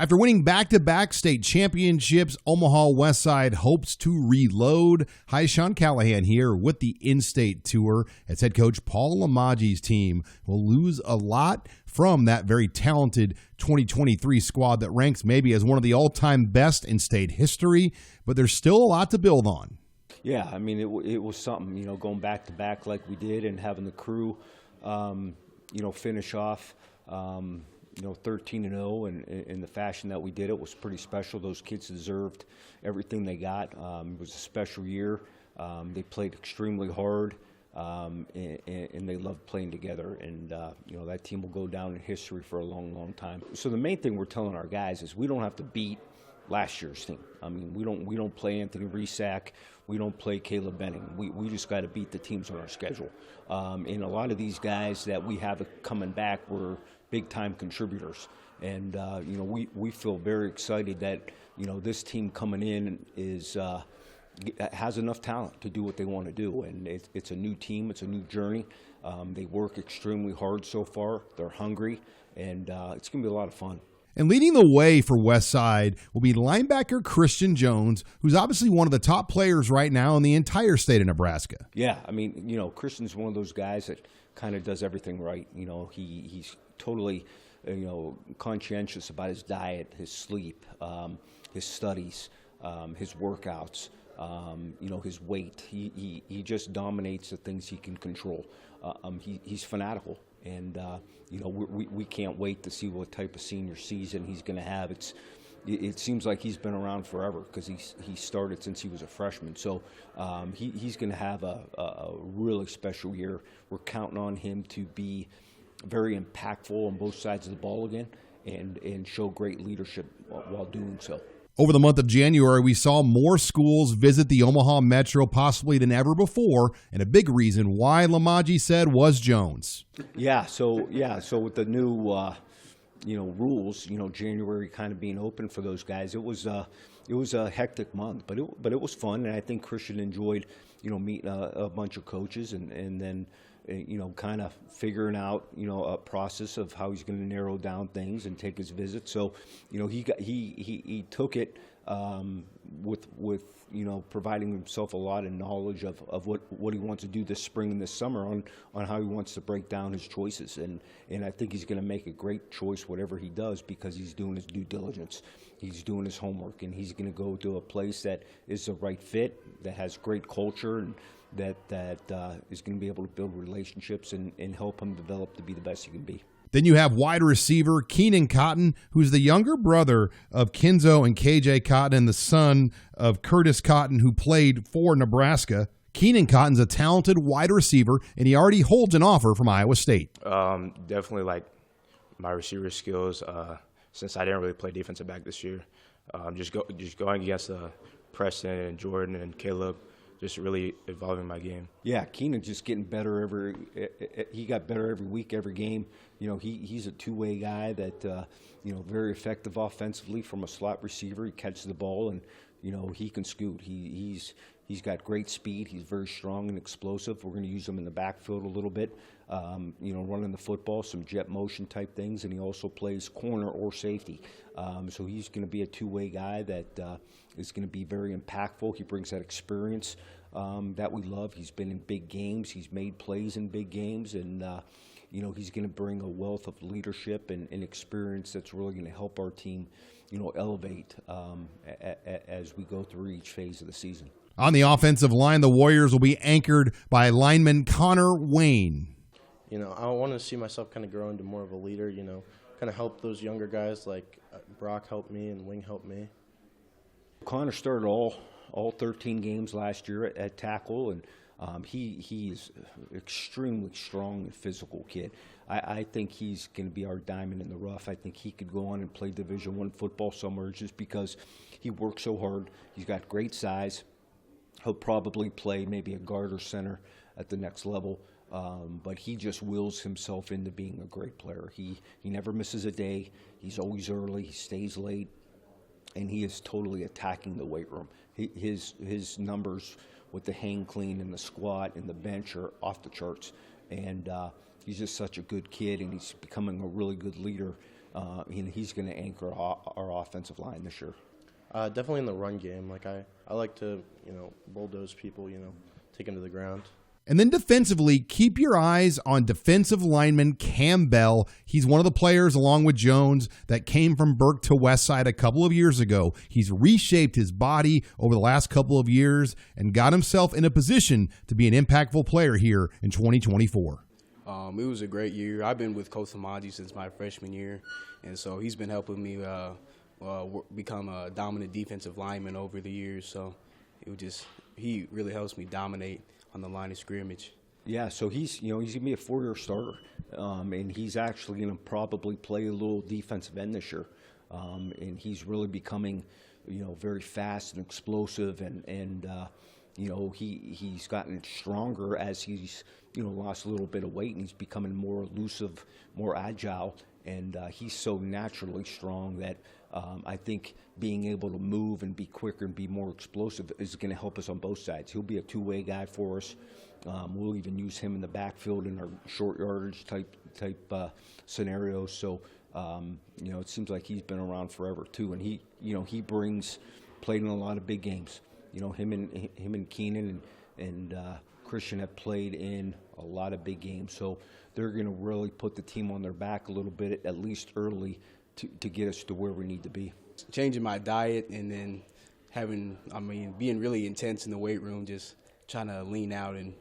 After winning back-to-back state championships, Omaha Westside hopes to reload. Hi, Sean Callahan here with the in-state tour as head coach Paul Lamagi's team will lose a lot from that very talented 2023 squad that ranks maybe as one of the all-time best in state history, but there's still a lot to build on. Yeah, I mean, it was something, going back-to-back like we did and having the crew, finish off, 13-0 and in the fashion that we did it was pretty special. Those kids deserved everything they got. It was a special year. They played extremely hard, and they loved playing together. And, that team will go down in history for a long, long time. So the main thing we're telling our guys is we don't have to beat last year's team. I mean, we don't play Anthony Resack. We don't play Caleb Benning. We just got to beat the teams on our schedule. And a lot of these guys that we have coming back were big-time contributors. And, we feel very excited that, this team coming in has enough talent to do what they want to do. And it's a new team. It's a new journey. They work extremely hard so far. They're hungry. And it's going to be a lot of fun. And leading the way for Westside will be linebacker Christian Jones, who's obviously one of the top players right now in the entire state of Nebraska. Yeah, I mean, Christian's one of those guys that kind of does everything right. He's totally, conscientious about his diet, his sleep, his studies, his workouts, his weight. He just dominates the things he can control. He's fanatical. And, we can't wait to see what type of senior season he's going to have. It seems like he's been around forever because he started since he was a freshman. So he's going to have a really special year. We're counting on him to be very impactful on both sides of the ball again and show great leadership while doing so. Over the month of January, we saw more schools visit the Omaha Metro possibly than ever before, and a big reason why Lamagi said was Jones. Yeah, so with the new rules, January kind of being open for those guys, it was a hectic month, but it was fun, and I think Christian enjoyed meeting a bunch of coaches and then kind of figuring out, a process of how he's going to narrow down things and take his visit. So, he took it with providing himself a lot of knowledge of what he wants to do this spring and this summer on how he wants to break down his choices. And I think he's going to make a great choice whatever he does because he's doing his due diligence. He's doing his homework, and he's going to go to a place that is the right fit, that has great culture, and that is going to be able to build relationships and help him develop to be the best he can be. Then you have wide receiver Keenan Cotton, who's the younger brother of Kenzo and KJ Cotton and the son of Curtis Cotton, who played for Nebraska. Keenan Cotton's a talented wide receiver, and he already holds an offer from Iowa State. Definitely like my receiver skills. Since I didn't really play defensive back this year, just going against Preston and Jordan and Caleb. Just really evolving my game. Yeah, Keenan just getting better he got better every week, every game. He's a two-way guy that, very effective offensively from a slot receiver. He catches the ball and, he can scoot. He's got great speed. He's very strong and explosive. We're going to use him in the backfield a little bit, running the football, some jet motion type things, and he also plays corner or safety. So he's going to be a two-way guy that is going to be very impactful. He brings that experience that we love. He's been in big games. He's made plays in big games, and he's going to bring a wealth of leadership and experience that's really going to help our team, elevate as we go through each phase of the season. On the offensive line, the Warriors will be anchored by lineman Connor Wayne. I want to see myself kind of grow into more of a leader, kind of help those younger guys like Brock helped me and Wing helped me. Connor started all 13 games last year at tackle, and he is extremely strong and physical kid. I think he's going to be our diamond in the rough. I think he could go on and play Division I football somewhere just because he works so hard. He's got great size. He'll probably play maybe a guard or center at the next level, but he just wills himself into being a great player. He never misses a day. He's always early. He stays late. And he is totally attacking the weight room. His numbers with the hang clean and the squat and the bench are off the charts. And he's just such a good kid, and he's becoming a really good leader he's going to anchor our offensive line this year. Definitely in the run game. Like I like to, bulldoze people, take them to the ground. And then defensively, keep your eyes on defensive lineman Cam Bell. He's one of the players, along with Jones, that came from Burke to Westside a couple of years ago. He's reshaped his body over the last couple of years and got himself in a position to be an impactful player here in 2024. It was a great year. I've been with Coach Amaji since my freshman year, and so he's been helping me become a dominant defensive lineman over the years. So he really helps me dominate on the line of scrimmage. Yeah, so he's going to be a 4-year starter, and he's actually going to probably play a little defensive end this year, and he's really becoming, very fast and explosive, and he's gotten stronger as he's lost a little bit of weight, and he's becoming more elusive, more agile, and he's so naturally strong that I think being able to move and be quicker and be more explosive is going to help us on both sides. He'll be a two-way guy for us. We'll even use him in the backfield in our short yardage type scenarios. So it seems like he's been around forever too, and he played in a lot of big games. Him and Keenan and Christian have played in a lot of big games. So they're going to really put the team on their back a little bit, at least early, to get us to where we need to be. Changing my diet and then being really intense in the weight room, just trying to lean out and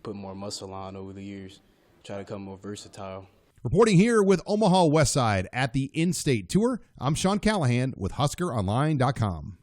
put more muscle on over the years, try to become more versatile. Reporting here with Omaha Westside at the In-State Tour, I'm Sean Callahan with HuskerOnline.com.